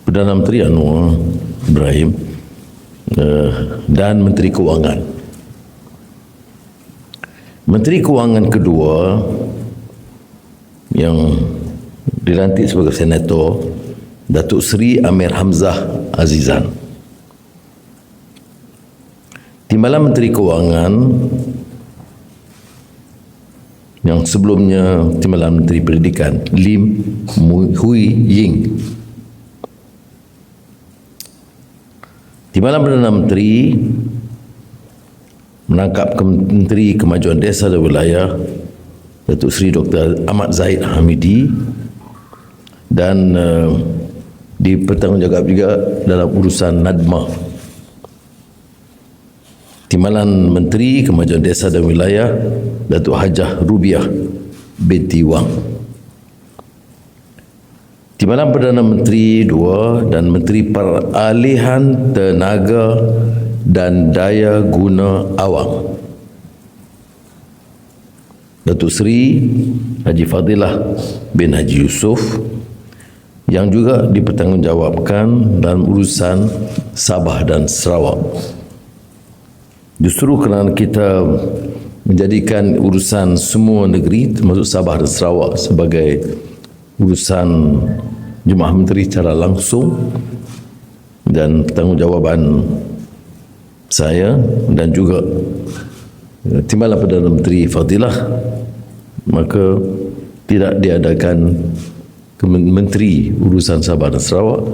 Perdana Menteri Anwar Ibrahim dan Menteri Kewangan. Menteri Kewangan kedua yang dilantik sebagai senator, Datuk Seri Amir Hamzah Azizan. Timbalan Menteri Kewangan yang sebelumnya Timbalan Menteri Pendidikan, Lim Hui Ying. Timbalan Perdana Menteri menangkap Menteri Kemajuan Desa dan Wilayah, Datuk Seri Dr. Ahmad Zahid Hamidi, dan dipertanggungjawab juga dalam urusan NADMA. Timbalan Menteri Kemajuan Desa dan Wilayah, Datuk Hajah Rubiah binti Wang. Timbalan Perdana Menteri dua dan Menteri Peralihan Tenaga dan Daya Guna Awam, Datuk Seri Haji Fadilah bin Haji Yusof, yang juga dipertanggungjawabkan dalam urusan Sabah dan Sarawak. Justru kerana kita menjadikan urusan semua negeri termasuk Sabah dan Sarawak sebagai urusan Jemaah Menteri secara langsung, dan pertanggungjawaban saya dan juga Timbalan Perdana Menteri Fadilah, maka tidak diadakan Menteri Urusan Sabah dan Sarawak.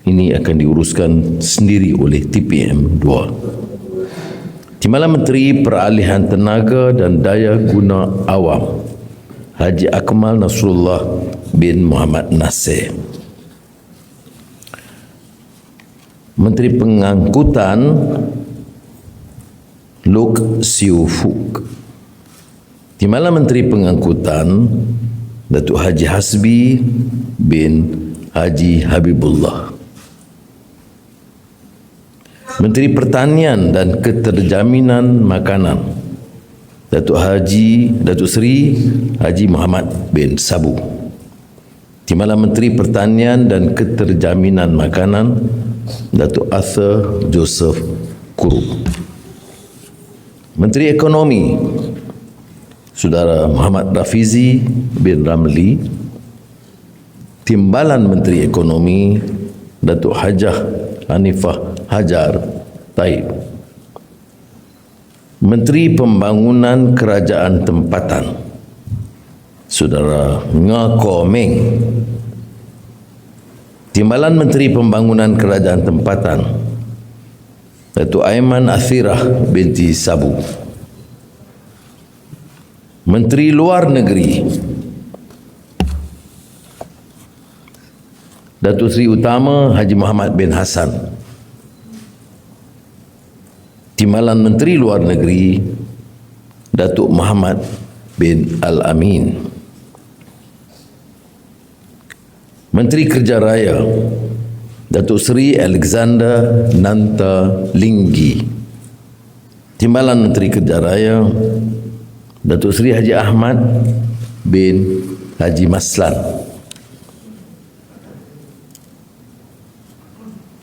Ini akan diuruskan sendiri oleh TPM 2. Timbalan Menteri Peralihan Tenaga dan Daya Guna Awam, Haji Akmal Nasrullah bin Muhammad Nasir. Menteri Pengangkutan, Lok Siu Fuk. Timbalan Menteri Pengangkutan, Datuk Haji Hasbi bin Haji Habibullah. Menteri Pertanian dan Keterjaminan Makanan, Datuk Seri Haji Muhammad bin Sabu. Timbalan Menteri Pertanian dan Keterjaminan Makanan, Datuk Arthur Joseph Kuru. Menteri Ekonomi, Saudara Muhammad Rafizi bin Ramli. Timbalan Menteri Ekonomi, Datuk Hajah Hanifah Hajar Taib. Menteri Pembangunan Kerajaan Tempatan, Saudara Ngah Meng. Timbalan Menteri Pembangunan Kerajaan Tempatan, Datuk Aiman Athirah binti Sabu. Menteri Luar Negeri, Datuk Seri Utama Haji Muhammad bin Hassan. Timbalan Menteri Luar Negeri, Datuk Muhammad bin Al-Amin. Menteri Kerja Raya, Datuk Seri Alexander Nanta Linggi. Timbalan Menteri Kerja Raya, Datuk Seri Haji Ahmad bin Haji Maslan.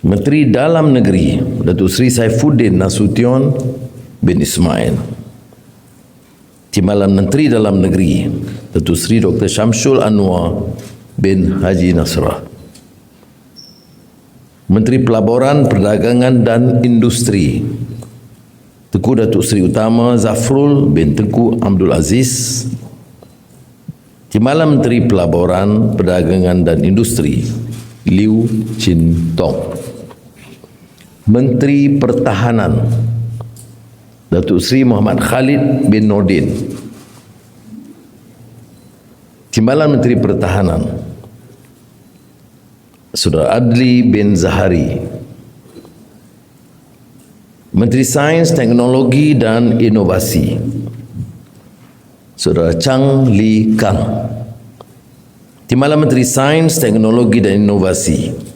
Menteri Dalam Negeri, Datuk Seri Saifuddin Nasution bin Ismail. Timbalan Menteri Dalam Negeri, Datuk Seri Dr. Syamsul Anwar bin Haji Nasrah. Menteri Pelaburan, Perdagangan dan Industri, Tengku Datuk Seri Utama Zafrul bin Tengku Abdul Aziz. Timbalan Menteri Pelaburan, Perdagangan dan Industri, Liu Chin Tong. Menteri Pertahanan, Datuk Seri Muhammad Khalid bin Nordin. Timbalan Menteri Pertahanan, Saudara Adli bin Zahari. Menteri Sains, Teknologi dan Inovasi, Saudara Chang Li Kang. Timbalan Menteri Sains, Teknologi dan Inovasi,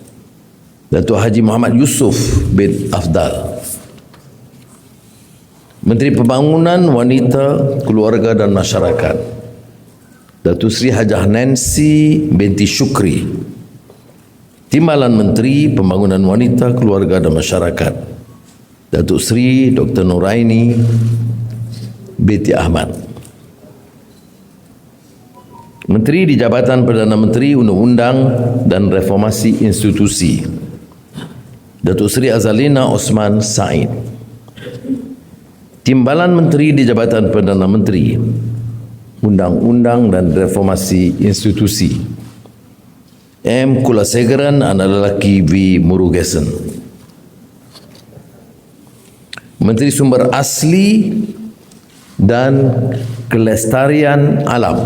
Datuk Haji Muhammad Yusof bin Afdal. Menteri Pembangunan Wanita, Keluarga dan Masyarakat, Datuk Seri Hajah Nancy binti Syukri. Timbalan Menteri Pembangunan Wanita, Keluarga dan Masyarakat, Datuk Seri Dr. Nuraini binti Ahmad. Menteri di Jabatan Perdana Menteri Undang-Undang dan Reformasi Institusi, Datuk Seri Azalina Osman Said. Timbalan Menteri di Jabatan Perdana Menteri Undang-Undang dan Reformasi Institusi, M. Kulasegaran anak lelaki V. Murugesan. Menteri Sumber Asli dan Kelestarian Alam,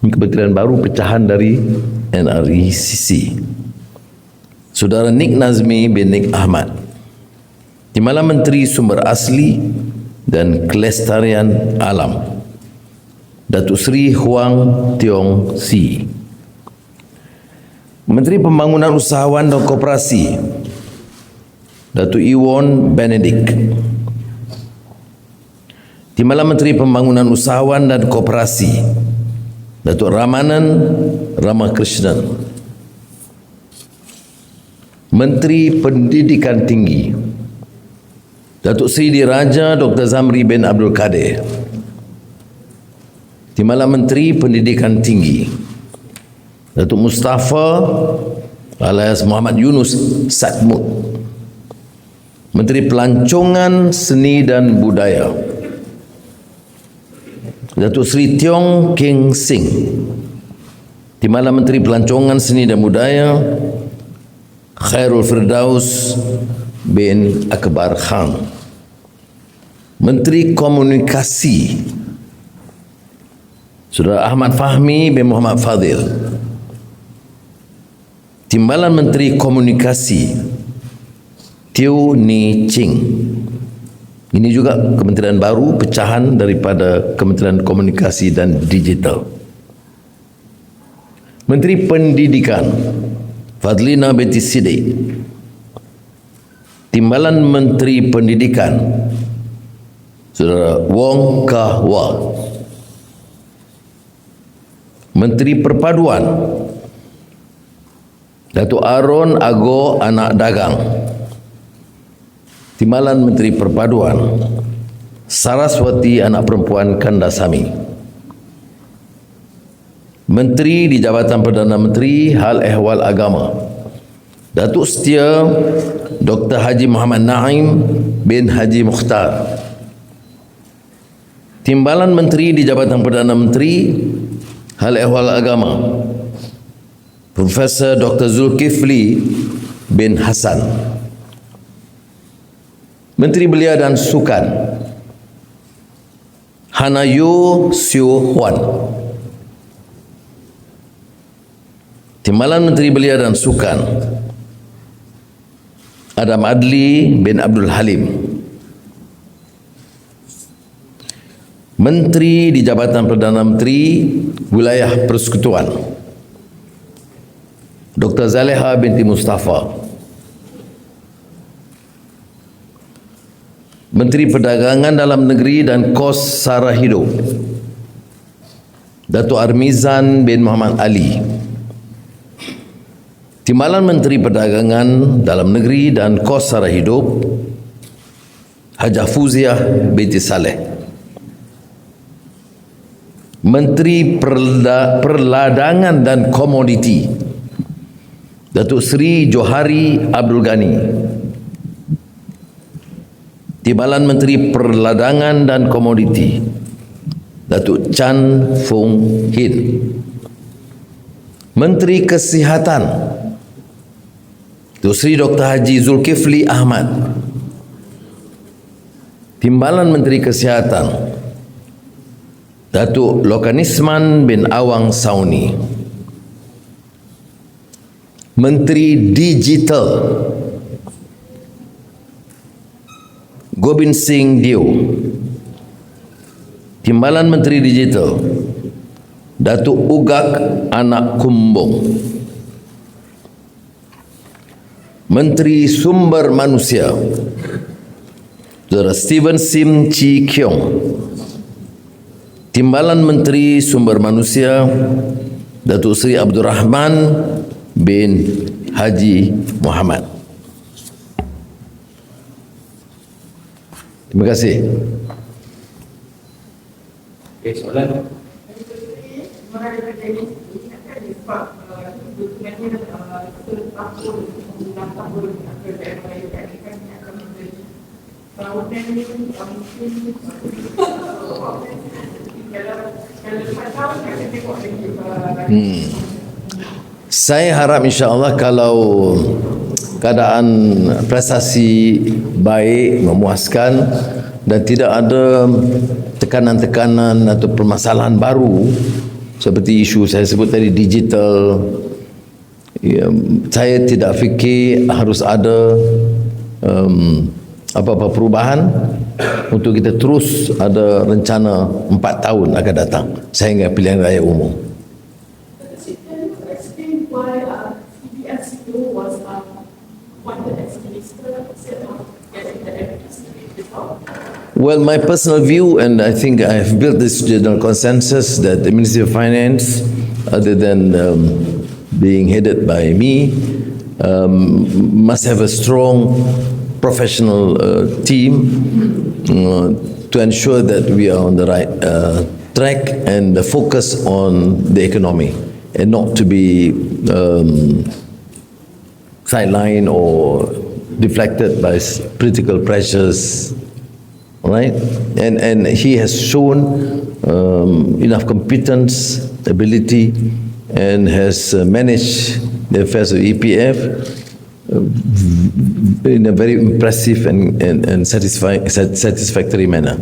ini kementerian baru pecahan dari NRECC, Saudara Nik Nazmi bin Nik Ahmad. Timbalan Menteri Sumber Asli dan Kelestarian Alam, Datuk Seri Huang Tiong Si. Menteri Pembangunan Usahawan dan Koperasi, Datuk Iwon Benedict. Timbalan Menteri Pembangunan Usahawan dan Koperasi, Datuk Ramanan Ramakrishnan. Menteri Pendidikan Tinggi, Datuk Seri Diraja Dr. Zamri bin Abdul Kadir. Timbalan Menteri Pendidikan Tinggi, Datuk Mustafa alias Muhammad Yunus Satmud. Menteri Pelancongan Seni dan Budaya, Datuk Seri Tiong King Sing. Timbalan Menteri Pelancongan Seni dan Budaya, Khairul Firdaus bin Akbar Khan. Menteri Komunikasi, Saudara Ahmad Fahmi bin Muhammad Fadil. Timbalan Menteri Komunikasi, Teo Ni Ching. Ini juga kementerian baru pecahan daripada Kementerian Komunikasi dan Digital. Menteri Pendidikan, Fadlina binti Siddiq. Timbalan Menteri Pendidikan, Saudara Wong Kah Wah. Menteri Perpaduan, Datuk Aaron Ago Anak Dagang. Timbalan Menteri Perpaduan, Saraswati Anak Perempuan Kandasami. Menteri di Jabatan Perdana Menteri Hal Ehwal Agama, Datuk Setia Dr. Haji Muhammad Naim bin Haji Mukhtar. Timbalan Menteri di Jabatan Perdana Menteri Hal Ehwal Agama, Profesor Dr. Zulkifli bin Hasan. Menteri Belia dan Sukan, Hanayo Sio Huan. Timbalan Menteri Belia dan Sukan, Adam Adli bin Abdul Halim. Menteri di Jabatan Perdana Menteri Wilayah Persekutuan, Dr. Zaleha binti Mustafa. Menteri Perdagangan Dalam Negeri dan Kos Sara Hidup, Datuk Armizan bin Muhammad Ali. Timbalan Menteri Perdagangan Dalam Negeri dan Kos Sara Hidup, Hajah Fuziah binti Saleh. Menteri Perladangan dan Komoditi, Datuk Seri Johari Abdul Ghani. Timbalan Menteri Perladangan dan Komoditi, Datuk Chan Fung Hin. Menteri Kesihatan, Datuk Seri Dr. Haji Zulkifli Ahmad. Timbalan Menteri Kesihatan, Datuk Lokanisman bin Awang Sauni. Menteri Digital, Gobind Singh Dio. Timbalan Menteri Digital, Datuk Ugak Anak Kumbong. Menteri Sumber Manusia, Saudara Steven Sim Chi Kiong. Timbalan Menteri Sumber Manusia, Datuk Seri Abdul Rahman bin Haji Muhammad. Terima kasih. Okay, soalan. Saya harap insya-Allah kalau keadaan prestasi baik, memuaskan dan tidak ada tekanan-tekanan atau permasalahan baru seperti isu saya sebut tadi digital, ya, saya tidak fikir harus ada apa-apa perubahan untuk kita terus ada rencana 4 tahun akan datang sehingga pilihan raya umum. Well, my personal view, and I think I have built this general consensus, that the Ministry of Finance, other than being headed by me, must have a strong professional team to ensure that we are on the right track and focus on the economy and not to be sidelined or deflected by political pressures. All right, and he has shown enough competence, ability, and has managed the affairs of EPF in a very impressive and satisfactory manner.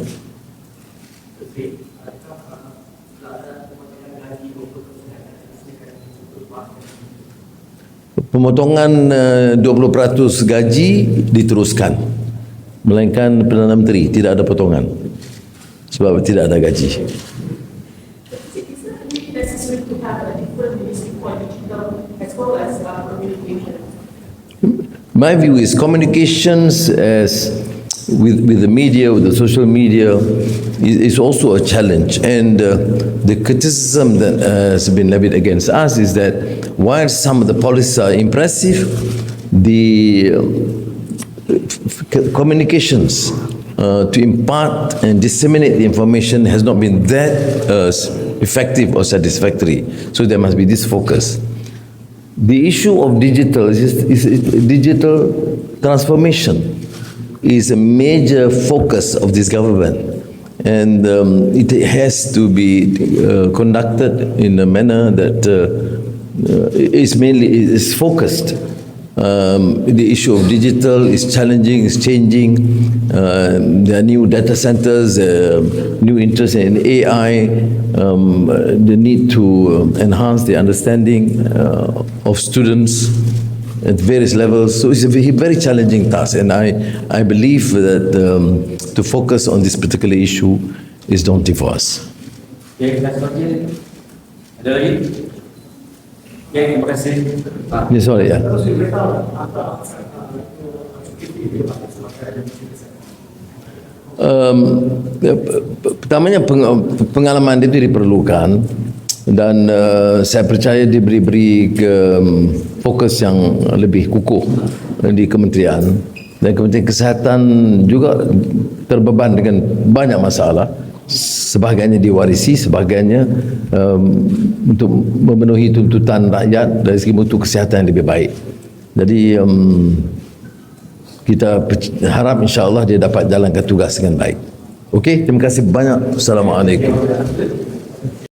Pemotongan 20% gaji diteruskan, melainkan Perdana Menteri tidak ada potongan sebab tidak ada gaji. My view is communications as with the media, with the social media, is also a challenge. And the criticism that has been levied against us is that while some of the policies are impressive, the communications to impart and disseminate the information has not been that effective or satisfactory. So there must be this focus. The issue of digital is digital transformation is a major focus of this government, and it has to be conducted in a manner that is focused. The issue of digital is challenging, is changing. There are new data centers, new interest in AI, the need to enhance the understanding of students at various levels. So it's a very challenging task, and I believe that to focus on this particular issue is daunting for us. Okay, last question. Ada lagi? Okay, terima kasih. Yes, sorry, yeah. Pertamanya pengalaman itu diperlukan, dan saya percaya diberi fokus yang lebih kukuh di kementerian, dan Kementerian Kesihatan juga terbeban dengan banyak masalah. Sebahagiannya diwarisi, sebahagiannya untuk memenuhi tuntutan rakyat dari segi mutu kesihatan yang lebih baik. Jadi kita harap insya-Allah dia dapat jalankan tugas dengan baik. Okey, terima kasih banyak. Assalamualaikum.